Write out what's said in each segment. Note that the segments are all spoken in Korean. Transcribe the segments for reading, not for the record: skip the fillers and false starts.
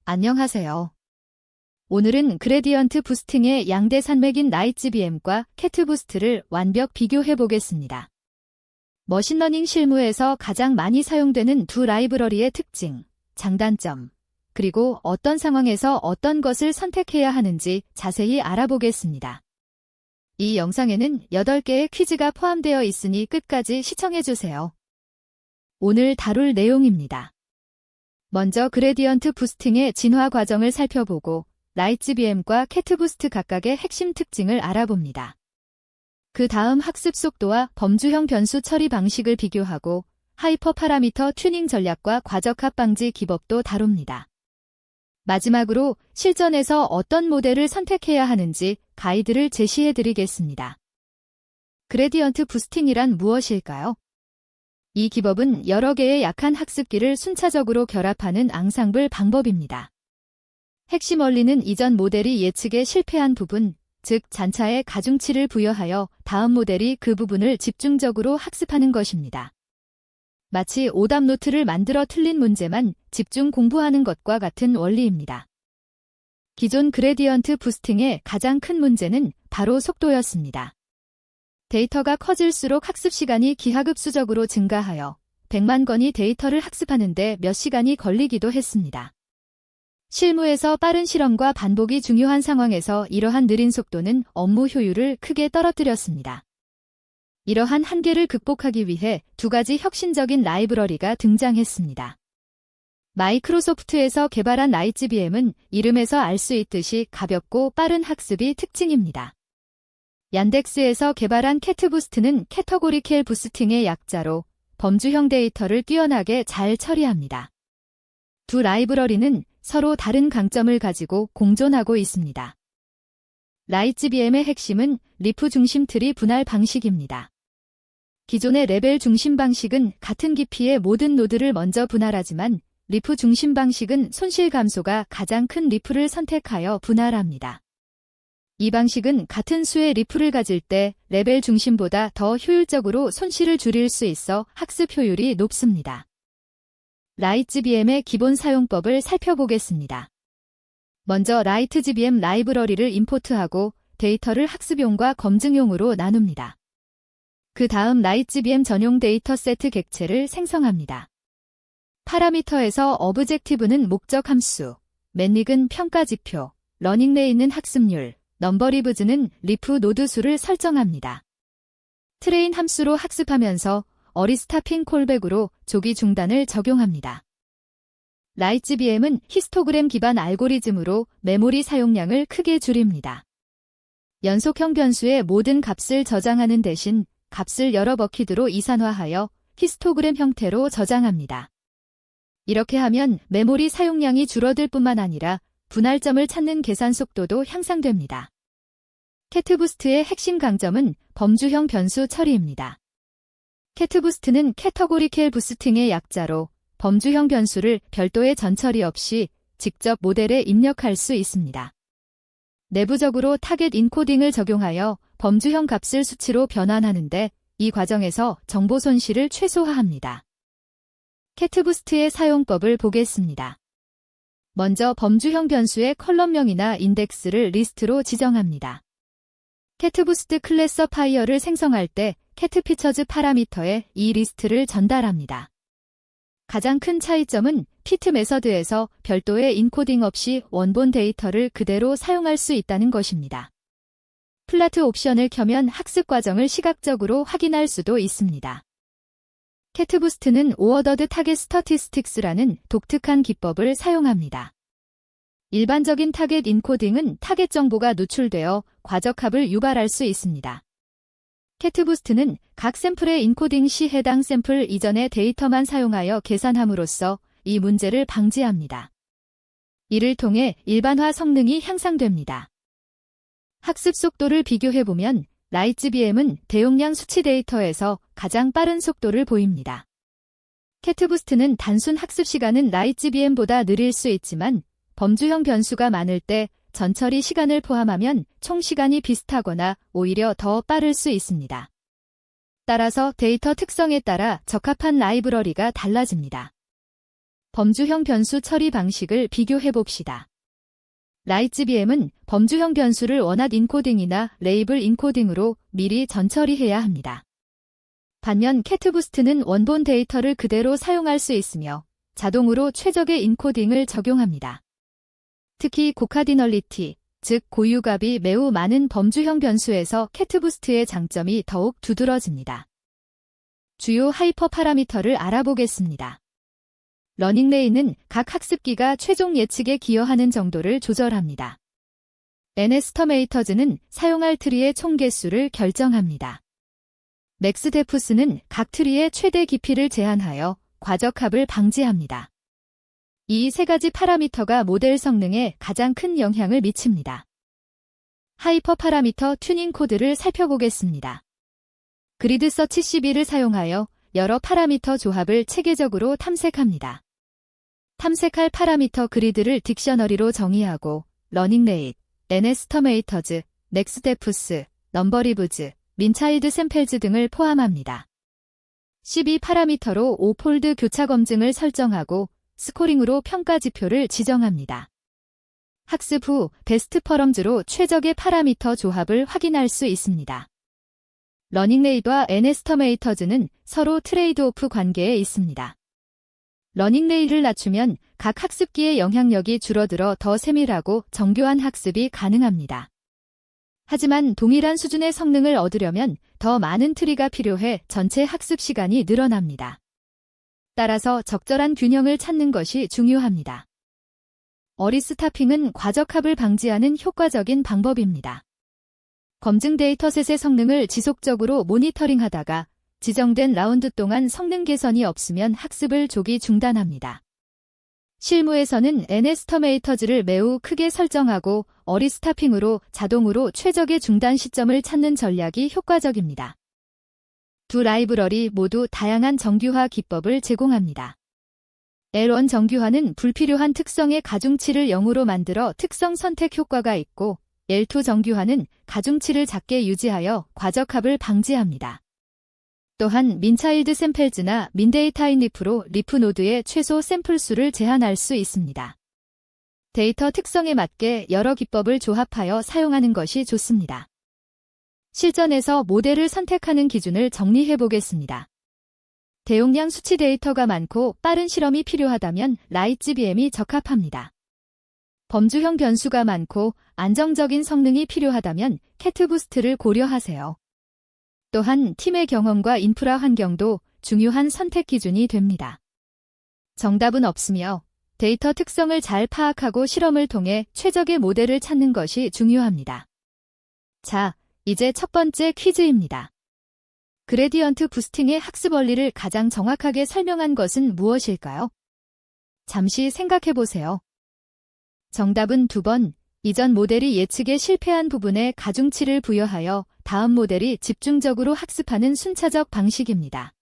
안녕하세요. 오늘은 그레디언트 부스팅의 양대 산맥인 나이츠비엠과 캐트부스트를 완벽 비교해 보겠습니다. 머신러닝 실무에서 가장 많이 사용되는 두 라이브러리의 특징, 장단점, 그리고 어떤 상황에서 어떤 것을 선택해야 하는지 자세히 알아보겠습니다. 이 영상에는 8개의 퀴즈가 포함되어 있으니 끝까지 시청해주세요. 오늘 다룰 내용입니다. 먼저 그레디언트 부스팅의 진화 과정을 살펴보고 나이츠비엠과 캐트부스트 각각의 핵심 특징을 알아봅니다. 그 다음 학습 속도와 범주형 변수 처리 방식을 비교하고 하이퍼 파라미터 튜닝 전략과 과적합 방지 기법도 다룹니다. 마지막으로 실전에서 어떤 모델을 선택해야 하는지 가이드를 제시해드리겠습니다. 그레디언트 부스팅이란 무엇일까요? 이 기법은 여러 개의 약한 학습기를 순차적으로 결합하는 앙상블 방법입니다. 핵심 원리는 이전 모델이 예측에 실패한 부분, 즉 잔차에 가중치를 부여하여 다음 모델이 그 부분을 집중적으로 학습하는 것입니다. 마치 오답 노트를 만들어 틀린 문제만 집중 공부하는 것과 같은 원리입니다. 기존 그레디언트 부스팅의 가장 큰 문제는 바로 속도였습니다. 데이터가 커질수록 학습 시간이 기하급수적으로 증가하여 100만 건의 데이터를 학습하는데 몇 시간이 걸리기도 했습니다. 실무에서 빠른 실험과 반복이 중요한 상황에서 이러한 느린 속도는 업무 효율을 크게 떨어뜨렸습니다. 이러한 한계를 극복하기 위해 두 가지 혁신적인 라이브러리가 등장했습니다. 마이크로소프트에서 개발한 나이츠비엠은 이름에서 알 수 있듯이 가볍고 빠른 학습이 특징입니다. 얀덱스에서 개발한 캐트부스트는 캐터고리켈 부스팅의 약자로 범주형 데이터를 뛰어나게 잘 처리합니다. 두 라이브러리는 서로 다른 강점을 가지고 공존하고 있습니다. 나이츠비엠의 핵심은 리프 중심 트리 분할 방식입니다. 기존의 레벨 중심 방식은 같은 깊이의 모든 노드를 먼저 분할하지만 리프 중심 방식은 손실 감소가 가장 큰 리프를 선택하여 분할합니다. 이 방식은 같은 수의 리프를 가질 때 레벨 중심보다 더 효율적으로 손실을 줄일 수 있어 학습 효율이 높습니다. 나이츠비엠의 기본 사용법을 살펴보겠습니다. 먼저 나이트지비엠 라이브러리를 임포트하고 데이터를 학습용과 검증용으로 나눕니다. 그 다음 나이츠비엠 전용 데이터 세트 객체를 생성합니다. 파라미터에서 어브젝티브는 목적 함수, 맨릭은 평가 지표, 러닝레인은 학습률, 넘버리브즈는 리프 노드 수를 설정합니다. 트레인 함수로 학습하면서 어리스타핑 콜백으로 조기 중단을 적용합니다. 나이츠비엠은 히스토그램 기반 알고리즘으로 메모리 사용량을 크게 줄입니다. 연속형 변수의 모든 값을 저장하는 대신 값을 여러 버킷으로 이산화하여 히스토그램 형태로 저장합니다. 이렇게 하면 메모리 사용량이 줄어들 뿐만 아니라 분할점을 찾는 계산 속도도 향상됩니다. 캐트부스트의 핵심 강점은 범주형 변수 처리입니다. 캐트부스트는 캐터고리켈 부스팅의 약자로 범주형 변수를 별도의 전처리 없이 직접 모델에 입력할 수 있습니다. 내부적으로 타겟 인코딩을 적용하여 범주형 값을 수치로 변환하는데 이 과정에서 정보 손실을 최소화합니다. 캐트부스트의 사용법을 보겠습니다. 먼저 범주형 변수의 컬럼명이나 인덱스를 리스트로 지정합니다. 캐트부스트 클래서파이어를 생성할 때 캐트피처즈 파라미터에 이 리스트를 전달합니다. 가장 큰 차이점은 피트 메서드에서 별도의 인코딩 없이 원본 데이터를 그대로 사용할 수 있다는 것입니다. 플라트 옵션을 켜면 학습 과정을 시각적으로 확인할 수도 있습니다. 캐트부스트는 오어더드 타겟 스터티스틱스라는 독특한 기법을 사용합니다. 일반적인 타겟 인코딩은 타겟 정보가 누출되어 과적합을 유발할 수 있습니다. 캐트부스트는 각 샘플의 인코딩 시 해당 샘플 이전의 데이터만 사용하여 계산함으로써 이 문제를 방지합니다. 이를 통해 일반화 성능이 향상됩니다. 학습 속도를 비교해보면 나이츠비엠은 대용량 수치 데이터에서 가장 빠른 속도를 보입니다. 캐트부스트는 단순 학습 시간은 나이츠비엠보다 느릴 수 있지만 범주형 변수가 많을 때 전처리 시간을 포함하면 총 시간이 비슷하거나 오히려 더 빠를 수 있습니다. 따라서 데이터 특성에 따라 적합한 라이브러리가 달라집니다. 범주형 변수 처리 방식을 비교해봅시다. 라이츠비엠은 범주형 변수를 원핫 인코딩이나 레이블 인코딩으로 미리 전처리해야 합니다. 반면 캐트부스트는 원본 데이터를 그대로 사용할 수 있으며 자동으로 최적의 인코딩을 적용합니다. 특히 고카디널리티, 즉 고유값이 매우 많은 범주형 변수에서 캐트부스트의 장점이 더욱 두드러집니다. 주요 하이퍼 파라미터를 알아보겠습니다. 러닝레인은 각 학습기가 최종 예측에 기여하는 정도를 조절합니다. n에스터메이터즈는 사용할 트리의 총 개수를 결정합니다. 맥스데프스는 각 트리의 최대 깊이를 제한하여 과적합을 방지합니다. 이 세 가지 파라미터가 모델 성능에 가장 큰 영향을 미칩니다. 하이퍼 파라미터 튜닝 코드를 살펴보겠습니다. 그리드 서치 CB를 사용하여 여러 파라미터 조합을 체계적으로 탐색합니다. 탐색할 파라미터 그리드를 딕셔너리로 정의하고 러닝레이트, n에스터메이터즈, 맥스데프스, 넘버리브즈, 민차일드 샘펠즈 등을 포함합니다. CB 파라미터로 5폴드 교차 검증을 설정하고 스코링으로 평가 지표를 지정합니다. 학습 후 베스트 퍼럼즈로 최적의 파라미터 조합을 확인할 수 있습니다. 러닝레이트와 n에스터메이터즈는 서로 트레이드오프 관계에 있습니다. 러닝레이트를 낮추면 각 학습기의 영향력이 줄어들어 더 세밀하고 정교한 학습이 가능합니다. 하지만 동일한 수준의 성능을 얻으려면 더 많은 트리가 필요해 전체 학습 시간이 늘어납니다. 따라서 적절한 균형을 찾는 것이 중요합니다. 어리스타핑은 과적합을 방지하는 효과적인 방법입니다. 검증 데이터셋의 성능을 지속적으로 모니터링하다가 지정된 라운드 동안 성능 개선이 없으면 학습을 조기 중단합니다. 실무에서는 n에스터메이터즈를 매우 크게 설정하고 어리스타핑으로 자동으로 최적의 중단 시점을 찾는 전략이 효과적입니다. 두 라이브러리 모두 다양한 정규화 기법을 제공합니다. L1 정규화는 불필요한 특성의 가중치를 0으로 만들어 특성 선택 효과가 있고 L2 정규화는 가중치를 작게 유지하여 과적합을 방지합니다. 또한 민차일드 샘펠즈나 민데이타인리프로 리프 노드의 최소 샘플 수를 제한할 수 있습니다. 데이터 특성에 맞게 여러 기법을 조합하여 사용하는 것이 좋습니다. 실전에서 모델을 선택하는 기준을 정리해 보겠습니다. 대용량 수치 데이터가 많고 빠른 실험이 필요하다면 라이츠비엠이 적합합니다. 범주형 변수가 많고 안정적인 성능이 필요하다면 캐트부스트를 고려하세요. 또한 팀의 경험과 인프라 환경도 중요한 선택 기준이 됩니다. 정답은 없으며 데이터 특성을 잘 파악하고 실험을 통해 최적의 모델을 찾는 것이 중요합니다. 자, 이제 첫 번째 퀴즈입니다. 그레디언트 부스팅의 학습 원리를 가장 정확하게 설명한 것은 무엇일까요? 잠시 생각해 보세요. 정답은 2번, 이전 모델이 예측에 실패한 부분에 가중치를 부여하여 다음 모델이 집중적으로 학습하는 순차적 방식입니다.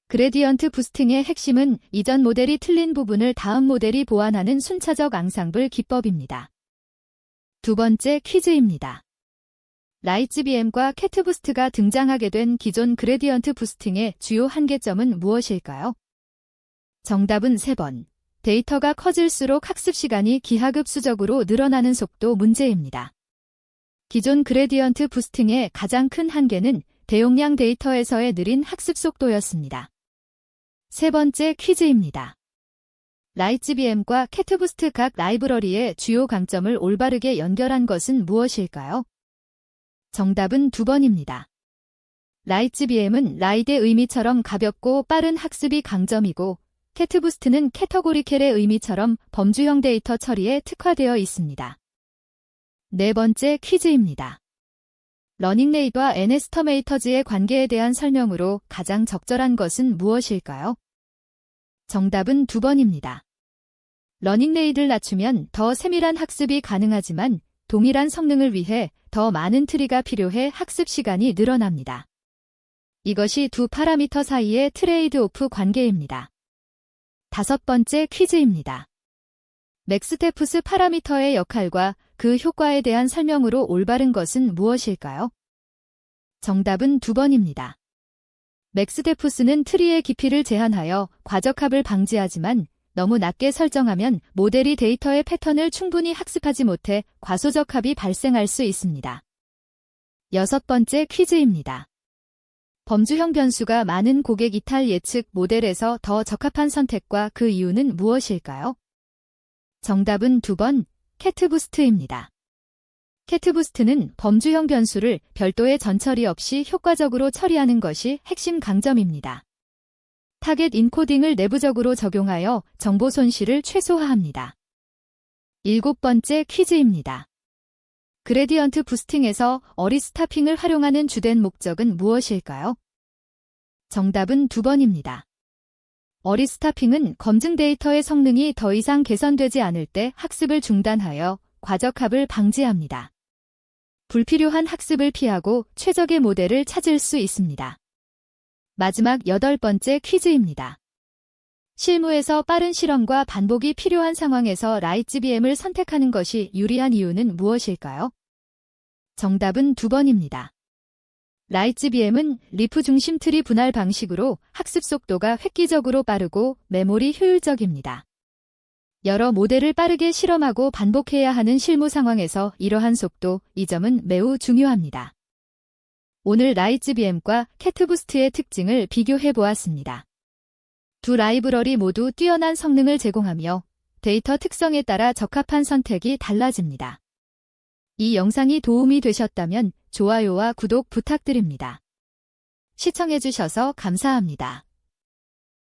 그레디언트 부스팅의 핵심은 이전 모델이 틀린 부분을 다음 모델이 보완하는 순차적 앙상블 기법입니다. 두 번째 퀴즈입니다. 라이츠비엠과 캐트부스트가 등장하게 된 기존 그레디언트 부스팅의 주요 한계점은 무엇일까요? 정답은 3번. 데이터가 커질수록 학습 시간이 기하급수적으로 늘어나는 속도 문제입니다. 기존 그레디언트 부스팅의 가장 큰 한계는 대용량 데이터에서의 느린 학습 속도였습니다. 세 번째 퀴즈입니다. 라이츠비엠과 캐트부스트 각 라이브러리의 주요 강점을 올바르게 연결한 것은 무엇일까요? 정답은 2번입니다. 라이츠비엠은 라이드의 의미처럼 가볍고 빠른 학습이 강점이고 캐트부스트는 캐터고리켈의 의미처럼 범주형 데이터 처리에 특화되어 있습니다. 네 번째 퀴즈입니다. 러닝레이트와 n에스터메이터즈의 관계에 대한 설명으로 가장 적절한 것은 무엇일까요? 정답은 2번입니다. 러닝레이트를 낮추면 더 세밀한 학습이 가능하지만 동일한 성능을 위해 더 많은 트리가 필요해 학습 시간이 늘어납니다. 이것이 두 파라미터 사이의 트레이드오프 관계입니다. 다섯 번째 퀴즈입니다. 맥스테프스 파라미터의 역할과 그 효과에 대한 설명으로 올바른 것은 무엇일까요? 정답은 2번입니다. 맥스데프스는 트리의 깊이를 제한하여 과적합을 방지하지만 너무 낮게 설정하면 모델이 데이터의 패턴을 충분히 학습하지 못해 과소적합이 발생할 수 있습니다. 6번째 퀴즈입니다. 범주형 변수가 많은 고객 이탈 예측 모델에서 더 적합한 선택과 그 이유는 무엇일까요? 정답은 2번, 캐트부스트입니다. 캐트부스트는 범주형 변수를 별도의 전처리 없이 효과적으로 처리하는 것이 핵심 강점입니다. 타겟 인코딩을 내부적으로 적용하여 정보 손실을 최소화합니다. 7번째 퀴즈입니다. 그레디언트 부스팅에서 어리 스타핑을 활용하는 주된 목적은 무엇일까요? 정답은 2번입니다. 어리 스타핑은 검증 데이터의 성능이 더 이상 개선되지 않을 때 학습을 중단하여 과적합을 방지합니다. 불필요한 학습을 피하고 최적의 모델을 찾을 수 있습니다. 마지막 8번째 퀴즈입니다. 실무에서 빠른 실험과 반복이 필요한 상황에서 라이츠비엠을 선택하는 것이 유리한 이유는 무엇일까요? 정답은 2번입니다. 라이츠비엠은 리프 중심 트리 분할 방식으로 학습 속도가 획기적으로 빠르고 메모리 효율적입니다. 여러 모델을 빠르게 실험하고 반복해야 하는 실무 상황에서 이러한 속도, 이 점은 매우 중요합니다. 오늘 라이츠비엠과 캐트부스트의 특징을 비교해 보았습니다. 두 라이브러리 모두 뛰어난 성능을 제공하며 데이터 특성에 따라 적합한 선택이 달라집니다. 이 영상이 도움이 되셨다면 좋아요와 구독 부탁드립니다. 시청해주셔서 감사합니다.